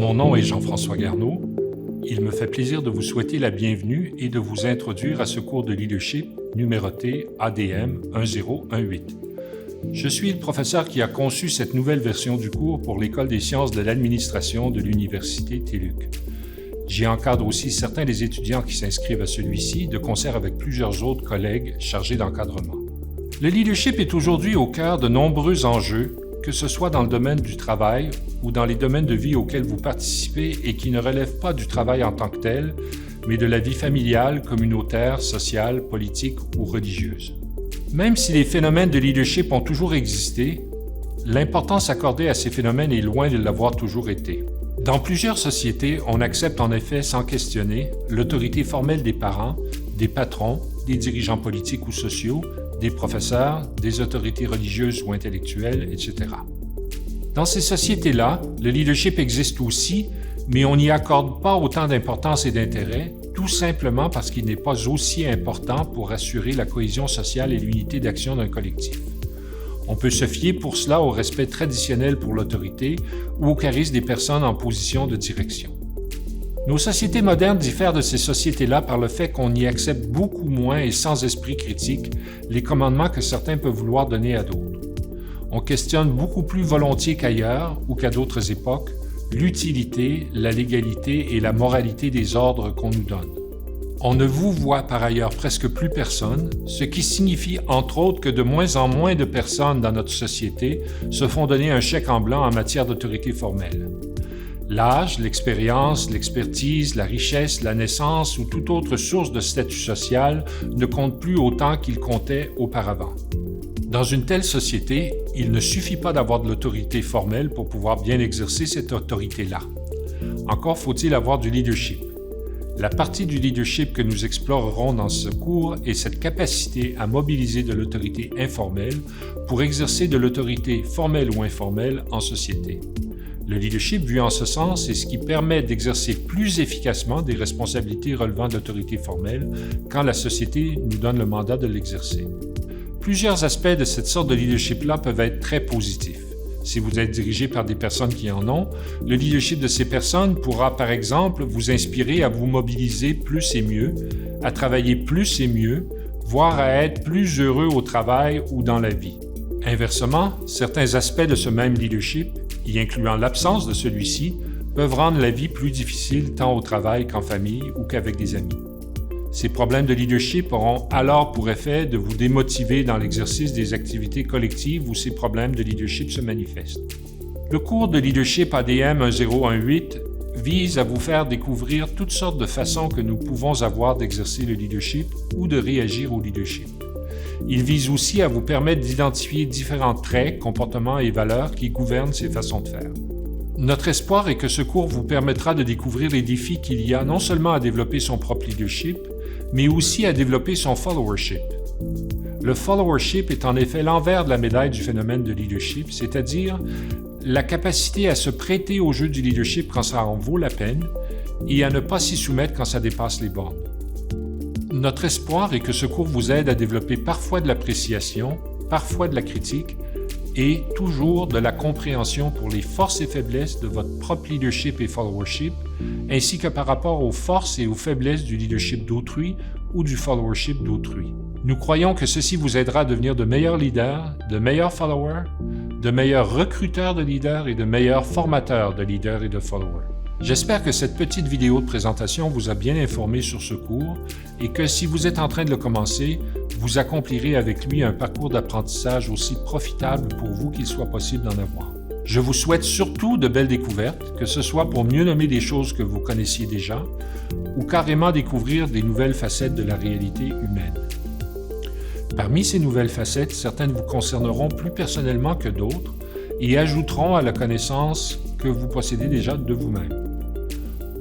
Mon nom est Jean-François Garneau. Il me fait plaisir de vous souhaiter la bienvenue et de vous introduire à ce cours de leadership numéroté ADM 1018. Je suis le professeur qui a conçu cette nouvelle version du cours pour l'École des sciences de l'administration de l'Université TÉLUQ. J'y encadre aussi certains des étudiants qui s'inscrivent à celui-ci, de concert avec plusieurs autres collègues chargés d'encadrement. Le leadership est aujourd'hui au cœur de nombreux enjeux, que ce soit dans le domaine du travail ou dans les domaines de vie auxquels vous participez et qui ne relèvent pas du travail en tant que tel, mais de la vie familiale, communautaire, sociale, politique ou religieuse. Même si les phénomènes de leadership ont toujours existé, l'importance accordée à ces phénomènes est loin de l'avoir toujours été. Dans plusieurs sociétés, on accepte en effet sans questionner l'autorité formelle des parents, des patrons, des dirigeants politiques ou sociaux, des professeurs, des autorités religieuses ou intellectuelles, etc. Dans ces sociétés-là, le leadership existe aussi, mais on n'y accorde pas autant d'importance et d'intérêt, tout simplement parce qu'il n'est pas aussi important pour assurer la cohésion sociale et l'unité d'action d'un collectif. On peut se fier pour cela au respect traditionnel pour l'autorité ou au charisme des personnes en position de direction. Nos sociétés modernes diffèrent de ces sociétés-là par le fait qu'on y accepte beaucoup moins et sans esprit critique les commandements que certains peuvent vouloir donner à d'autres. On questionne beaucoup plus volontiers qu'ailleurs ou qu'à d'autres époques l'utilité, la légalité et la moralité des ordres qu'on nous donne. On ne vous voit par ailleurs presque plus personne, ce qui signifie entre autres que de moins en moins de personnes dans notre société se font donner un chèque en blanc en matière d'autorité formelle. L'âge, l'expérience, l'expertise, la richesse, la naissance ou toute autre source de statut social ne comptent plus autant qu'ils comptaient auparavant. Dans une telle société, il ne suffit pas d'avoir de l'autorité formelle pour pouvoir bien exercer cette autorité-là. Encore faut-il avoir du leadership. La partie du leadership que nous explorerons dans ce cours est cette capacité à mobiliser de l'autorité informelle pour exercer de l'autorité formelle ou informelle en société. Le leadership, vu en ce sens, est ce qui permet d'exercer plus efficacement des responsabilités relevant de l'autorité formelle quand la société nous donne le mandat de l'exercer. Plusieurs aspects de cette sorte de leadership-là peuvent être très positifs. Si vous êtes dirigé par des personnes qui en ont, le leadership de ces personnes pourra, par exemple, vous inspirer à vous mobiliser plus et mieux, à travailler plus et mieux, voire à être plus heureux au travail ou dans la vie. Inversement, certains aspects de ce même leadership, y incluant l'absence de celui-ci, peuvent rendre la vie plus difficile tant au travail qu'en famille ou qu'avec des amis. Ces problèmes de leadership auront alors pour effet de vous démotiver dans l'exercice des activités collectives où ces problèmes de leadership se manifestent. Le cours de leadership ADM 1018 vise à vous faire découvrir toutes sortes de façons que nous pouvons avoir d'exercer le leadership ou de réagir au leadership. Il vise aussi à vous permettre d'identifier différents traits, comportements et valeurs qui gouvernent ces façons de faire. Notre espoir est que ce cours vous permettra de découvrir les défis qu'il y a non seulement à développer son propre leadership, mais aussi à développer son followership. Le followership est en effet l'envers de la médaille du phénomène de leadership, c'est-à-dire la capacité à se prêter au jeu du leadership quand ça en vaut la peine et à ne pas s'y soumettre quand ça dépasse les bornes. Notre espoir est que ce cours vous aide à développer parfois de l'appréciation, parfois de la critique et toujours de la compréhension pour les forces et faiblesses de votre propre leadership et followership, ainsi que par rapport aux forces et aux faiblesses du leadership d'autrui ou du followership d'autrui. Nous croyons que ceci vous aidera à devenir de meilleurs leaders, de meilleurs followers, de meilleurs recruteurs de leaders et de meilleurs formateurs de leaders et de followers. J'espère que cette petite vidéo de présentation vous a bien informé sur ce cours et que si vous êtes en train de le commencer, vous accomplirez avec lui un parcours d'apprentissage aussi profitable pour vous qu'il soit possible d'en avoir. Je vous souhaite surtout de belles découvertes, que ce soit pour mieux nommer des choses que vous connaissiez déjà ou carrément découvrir des nouvelles facettes de la réalité humaine. Parmi ces nouvelles facettes, certaines vous concerneront plus personnellement que d'autres et ajouteront à la connaissance que vous possédez déjà de vous-même.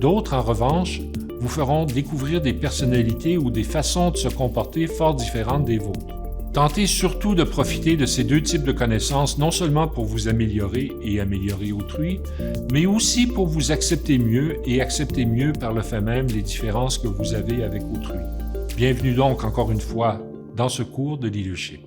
D'autres, en revanche, vous feront découvrir des personnalités ou des façons de se comporter fort différentes des vôtres. Tentez surtout de profiter de ces deux types de connaissances non seulement pour vous améliorer et améliorer autrui, mais aussi pour vous accepter mieux et accepter mieux par le fait même les différences que vous avez avec autrui. Bienvenue donc encore une fois dans ce cours de leadership.